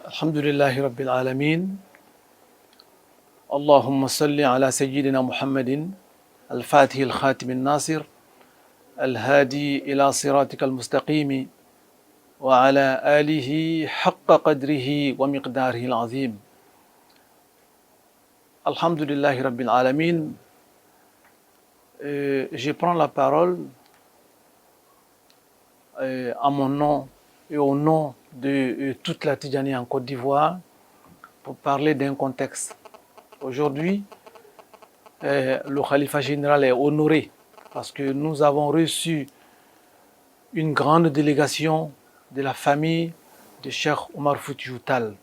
الحمد لله رب العالمين. اللهم صل على سيدنا محمد الفاتح الخاتم الناصر الهادي إلى صراطك المستقيم وعلى آله حق قدره ومقداره العظيم. الحمد لله رب العالمين. Je prends la parole à mon nom et au nom de toute la Tidjani en Côte d'Ivoire pour parler d'un contexte. Aujourd'hui, le Khalifa général est honoré parce que nous avons reçu une grande délégation de la famille de Cheikh Omar Foutiyou Tall.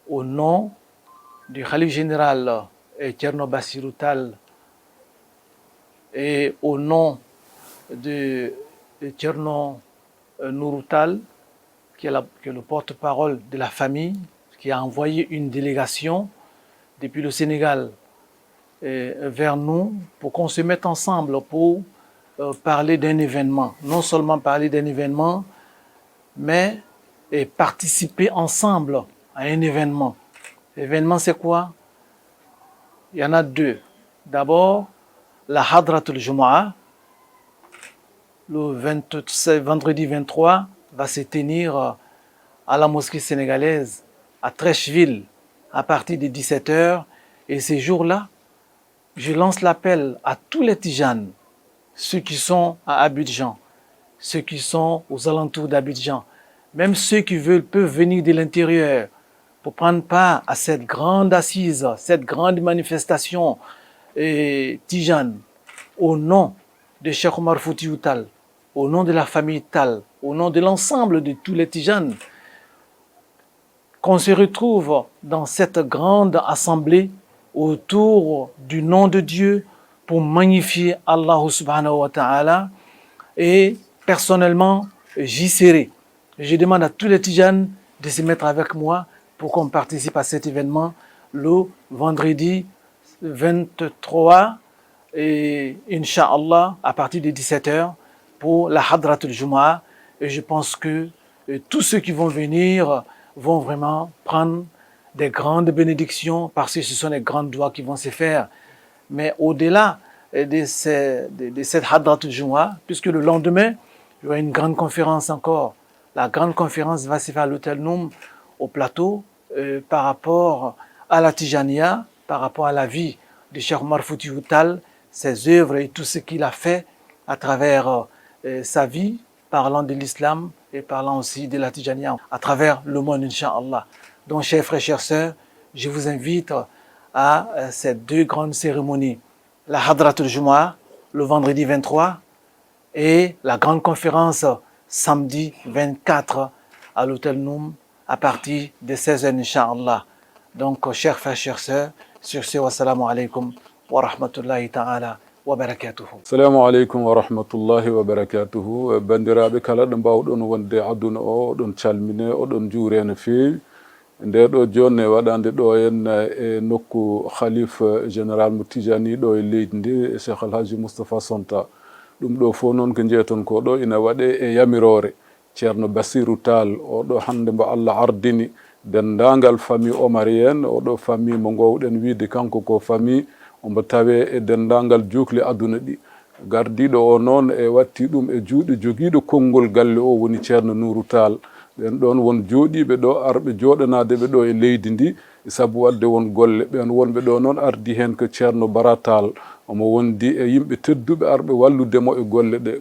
Au nom du Khalife général Thierno Bassirou Tall et au nom de Thierno Nourou Tall, qui est le porte-parole de la famille, qui a envoyé une délégation depuis le Sénégal vers nous pour qu'on se mette ensemble pour parler d'un événement. Non seulement parler d'un événement, mais participer ensemble à un événement. L'événement, c'est quoi? Il y en a deux. D'abord, la Hadratul Jumu'ah, le vendredi 23, va se tenir à la mosquée sénégalaise à Trècheville à partir de 17h. Et ces jours-là, je lance l'appel à tous les Tijanes, ceux qui sont à Abidjan, ceux qui sont aux alentours d'Abidjan, même ceux qui peuvent venir de l'intérieur pour prendre part à cette grande assise, cette grande manifestation Tijane, au nom de Cheikh Omar Foutiyou Tall, au nom de la famille Tall, au nom de l'ensemble de tous les Tijanes, qu'on se retrouve dans cette grande assemblée autour du nom de Dieu pour magnifier Allah subhanahu wa ta'ala. Et personnellement, j'y serai. Je demande à tous les Tijanes de se mettre avec moi pour qu'on participe à cet événement le vendredi 23 et Inch'Allah à partir de 17h pour la Hadratul Jumu'ah. Et je pense que tous ceux qui vont venir vont vraiment prendre des grandes bénédictions parce que ce sont les grandes doigts qui vont se faire. Mais au-delà de cette Hadratul Jumu'ah, puisque le lendemain, il y aura une grande conférence encore. La grande conférence va se faire à l'hôtel Noum au plateau par rapport à la Tijaniya, par rapport à la vie de Cheikh Omar Foutiyou Tall, ses œuvres et tout ce qu'il a fait à travers sa vie, parlant de l'islam et parlant aussi de la Tijaniya à travers le monde, Inch'Allah. Donc, chers frères, chères sœurs, je vous invite à ces deux grandes cérémonies. La Hadratul Jumu'ah, le vendredi 23, et la grande conférence samedi 24 à l'hôtel Noum à partir de 16h, Inch'Allah. Donc, chers frères, chères sœurs, sur ce, wassalamu alaikum wa rahmatullahi ta'ala wa barakatuhu. Assalamu alaikum wa rahmatullahi wa barakatuhu. Bandiraɓe kala ɗo mbawɗon wonde aduna o ɗon calmine oɗon juure no feewi. Nde ɗo jonne waɗande ɗo en e nokku khalife général mo Tijani ɗo e leydi ndi Cheikh Alhaji Moustapha Sonta. Ɗum ɗo fof noon ko jeeton ko ɗo ina waɗe e yamirore Ceerno Bassirou Tall oɗo hande mbo Allah ardini dendagal famille omarienne oɗo famille mo gowɗen wiide kanko ko famille omo tawe e dendagal jukle aduna ɗi. Gardiɗo o noon e watti ɗum e juuɗe jogiiɗo konngol galle o woni Ceerno Nourou Tall. ɓen ɗon won jooɗiɓe ɗo arɓe jooɗanade ɓe ɗo e leydi ndi sabu wadde won golle ɓen wonɓe ɗo noon ardi hen ko Ceerno Bara Tall omo wondi e yimɓe tedduɓe arɓe walludemo e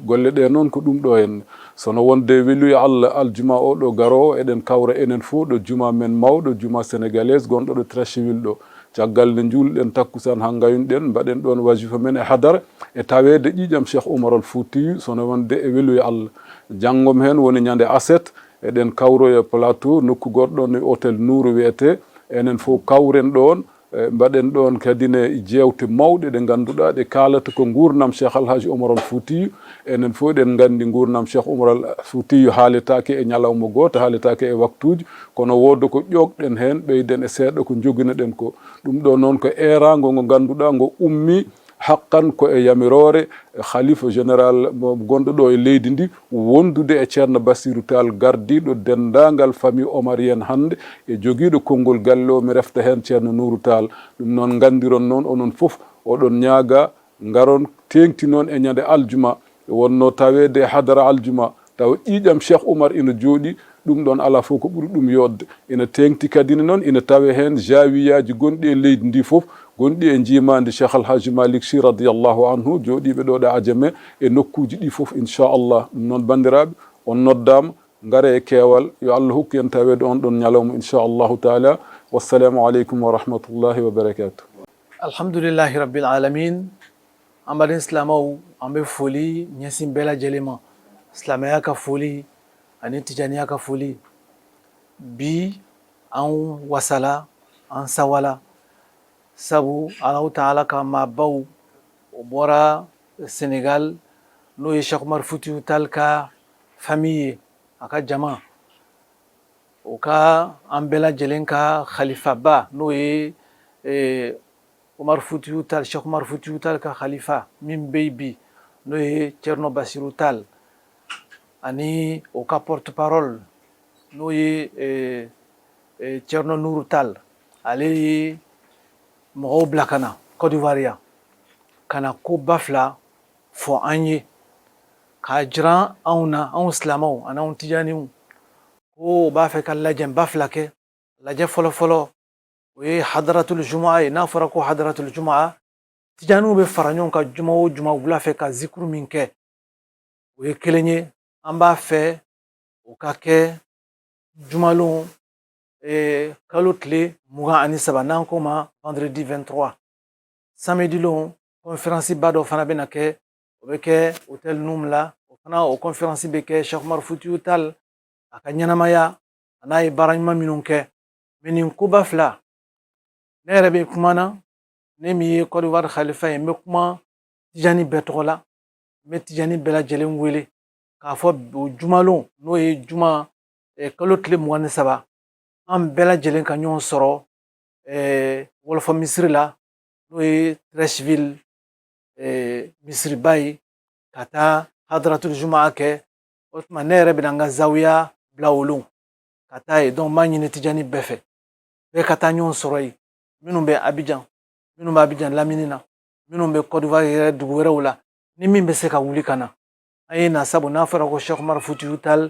golle ɗe noon ko ɗum ɗo henna sono wonde weluya Allah aljuma o ɗo garowo eɗen kawra enen fof ɗo juma men mawɗo juma sénégalaise gonɗo ɗo Trècheville ɗo caggal nde julɗen takkusan ha gayunɗen mbaɗen ɗon wajifa men e hadara e tawede ƴiƴam Cheikh Omar al Foutiyou sono wonde e weluya Allah janggom hen woni ñande aset eɗen kawroya plateau nokku goɗɗo e hôtel Nourou wiyete enen fof kawren ɗon mbaɗen ɗon kadine jewte mawɗe ɗe ganduɗa ɗe kalata ko gurnam Cheikh Alhaji Omar al Foutiyou enen fof eɗen gandi gurnam Cheikh Omar al Foutiyou haaletake e ñalawma goto haaletake e waktuji kono wodde ko ƴoƴɗen hen ɓeyden e seeɗa ko joguinoɗen ko ɗum ɗo noon ko erago ngo ganduɗa ngo ummi haqqan ko e yamirore khalifa général gonɗo ɗo e leydi ndi wondude e ceerno Bassirou Tall gardiɗo dendagal famille omarien hande e joguiɗo konngol galle o mi refta hen ceerno Nourou Tall ɗum noon gandiron noon onon foof oɗon ñaaga garon tengti noon e ñande aljuma wonno tawede hadara aljuma taw ƴiƴam Cheikh Oumar ina jooɗi ɗum ɗon ala fof ko ɓuri ɗum yodde ina tengti kadine noon ina tawe hen jawiyaji gonɗi e leydi ndi fof gonɗi e jimande Cheikh Alhaji Malick Sy radiyallahu anhu jooɗiɓe ɗo ɗe Adjamé e nokkuji ɗi fof inchallah ɗum noon bandiraɓe on noddama ngare e keewal yo Allah hokku en tawede on ɗon ñalawma inchallahu taala wassalamu aleykum wa rahmatullahi wa barakatuh. Alhamdulillahi rabbil alamin. Ambaɗen silamaw amɓe foli ñasin bela jelema silamaya ka foli ani tijaniya ka foli bi an wasala an sawala sabu Allahu taala ka mabaw o bɔra Sénégal n'o ye Cheikh Oumar Foutiyou Tall ka famille a ka jama o ka an bɛɛ lajɛlen ka khalifa ba n'o ye Oumar Foutiyou Tall, Cheikh Oumar Foutiyou Tall ka khalifa min bɛ yen bi n'o ye Thierno Bassirou Tall ani o ka porte-parole n'o ye Thierno Nourou Tall ale ye mɔgɔw bila ka na Côte d'Ivoire yan ka na koba fila fɔ an ye k'a jira anw na anw silamɛw ani anw tijaniw ko o b'a fɛ ka lajɛnba fila kɛ lajɛ fɔlɔfɔlɔ o ye hadaratul jumaa ye n'a fɔra ko hadaratul jumaa tijaniw bɛ fara ɲɔgɔn kan juma o juma wula fɛ ka zikuru min kɛ o ye kelen ye an b'a fɛ o ka kɛ jumalon kalo tile 23 n'an ko ma vendredi 23 samedi lon conférence ba dɔ fana bɛna kɛ o bɛ kɛ hôtel Noum la o fana o conférence bɛ kɛ Cheikh Oumar Foutiyou Tall a ka ɲɛnamaya a n'a ye baara ɲuman minnu kɛ mais nin koba fila ne yɛrɛ bɛ kuma na ne min ye Côte d'Ivoire khalifa ye n bɛ kuma tijani bɛɛ tɔgɔ la n bɛ tijani bɛɛ lajɛlen wele k'a fɔ o jumalon n'o ye juma kalo tile 23 an bɛɛ lajɛlen ka ɲɔgɔn sɔrɔ wɔlɔfɔ misiri la n'o ye Treichville misiriba ye ka taa hadaratul jumaa kɛ o tuma ne yɛrɛ bɛna n ka zawiya bila olu ka taa ye donc n b'a ɲini tijani bɛɛ fɛ bɛɛ ka taa ɲɔgɔn sɔrɔ yen minnu bɛ Abidjan minnu bɛ Abidjan lamini na minnu bɛ Côte d'Ivoire yɛrɛ dugu wɛrɛw la ni min bɛ se ka wuli ka na an ye na sabu n'a fɔra ko Cheikh Oumar Foutiyou Tall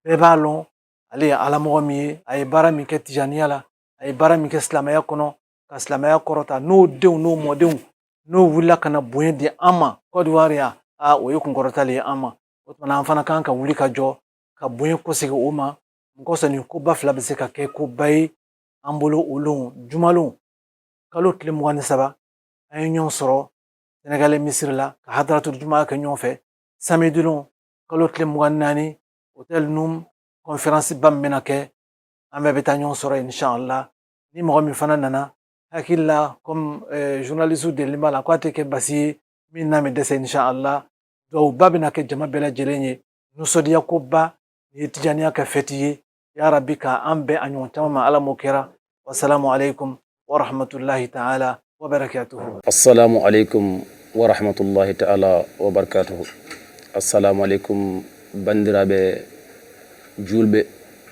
bɛɛ b'a lɔn ale ye alamɔgɔ min ye a ye baara min kɛ tijaniya la a ye baara min kɛ silamɛya kɔnɔ ka silamɛya kɔrɔta n'o denw n'o mɔdenw n'o wulila ka na bonya di an ma Côte d'Ivoire yan o ye kunkɔrɔtali ye an ma o tuma an fana kan ka wuli ka jɔ ka bonya kosegin o ma kosɔn nin koba fila bɛ se ka kɛ koba ye an bolo o lon jumalon kalo tile 23 an ye ɲɔgɔn sɔrɔ Sénégalais misiri la ka hadaratul jumaa kɛ ɲɔgɔn fɛ samedi lon kalo tile 24 hôtel Noum conférence ba min bɛna kɛ an bɛɛ bɛ taa ɲɔgɔn sɔrɔ inchallah ni mɔgɔ min fana nana hakili la comme journaliste deli b'a la ko a tɛ kɛ basi ye min n'a bɛ dɛsɛ inchallah duwawuba bɛna kɛ jama bɛɛ lajɛlen ye nisɔndiya koba ni ye tijaniya kɛ fɛti ye ya rabbi ka an bɛn a ɲɔgɔn caman ma ala m'o kɛra wassalamu alaikum wa rahmatullahi ta'ala wa barakatuhu. Assalamu alaikum wa rahmatullahi ta'ala wa barakatuhu. Assalamu alaikum bandiraɓe julɓe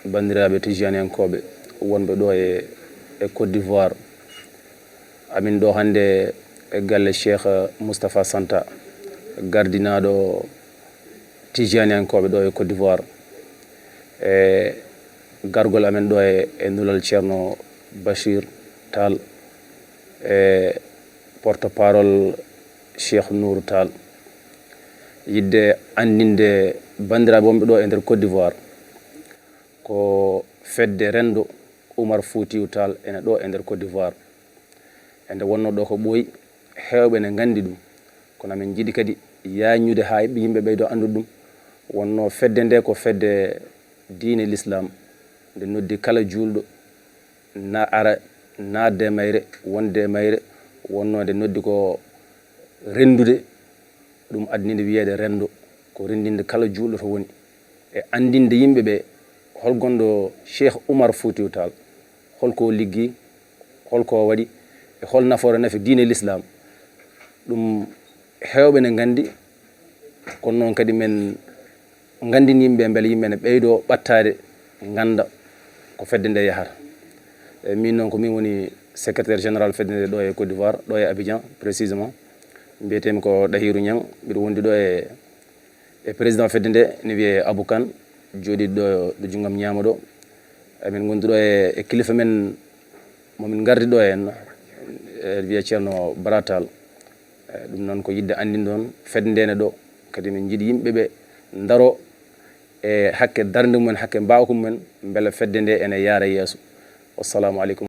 bandiraɓe tijaniyankoɓe wonɓe ɗo e Côte d'Ivoire amin ɗo hande e galle Cheikh Moustapha Santa gardinaɗo tijaniyankoɓe ɗo e Côte d'Ivoire e gargol amen ɗo e nulal ceerno Bachir Tall e porte-parole Cheikh Nourou Tall yidde andinde bandiraɓe wonɓe ɗo e nder Côte d'Ivoire ko fedde rendo Oumar Foutiyou Tall ene ɗo e nder Côte d'Ivoire ende wonno ɗo ko ɓooyi hewɓe ne gandi ɗum kono min jiiɗi kadi yañude ha yimɓe ɓeydo andude ɗum wonno fedde nde ko fedde diine l'islam nde noddi kala julɗo na ara nadde mayre wonde mayre wonno nde noddi ko rendude ɗum addinide wiyede rendo ko rendinde kala julɗo to woni e andinde yimɓe ɓe hol gonɗo Cheikh Oumar Foutiyou Tall holko liggi holko waɗi e hol nafoore nafi diine l'islam ɗum heewɓe ne nganndi kono noon kadi men nganndini yimɓe mbele yimɓe ne ɓeydo ɓattade ngannda ko fedde nde yahata min noon ko min woni secrétaire général fedde nde ɗo e Côte d'Ivoire ɗo e Abidjan précisément mbiyetemi ko Dahirou Niang mbiɗo wondi ɗo e président fedde nde ne wiye Abou Kane jooɗiɗo ɗo junggam ñaama ɗo emin gondi ɗo e kilifa men momin gardi ɗo en wiye ceerno Baratal ɗum noon ko yidde andin ɗon fedde ndene ɗo kadi min jiiɗi yimɓeɓe daro e hakke darde mumen hakke mbawko mumen beele fedde nde ene yaara yeeso wassalamu aleykum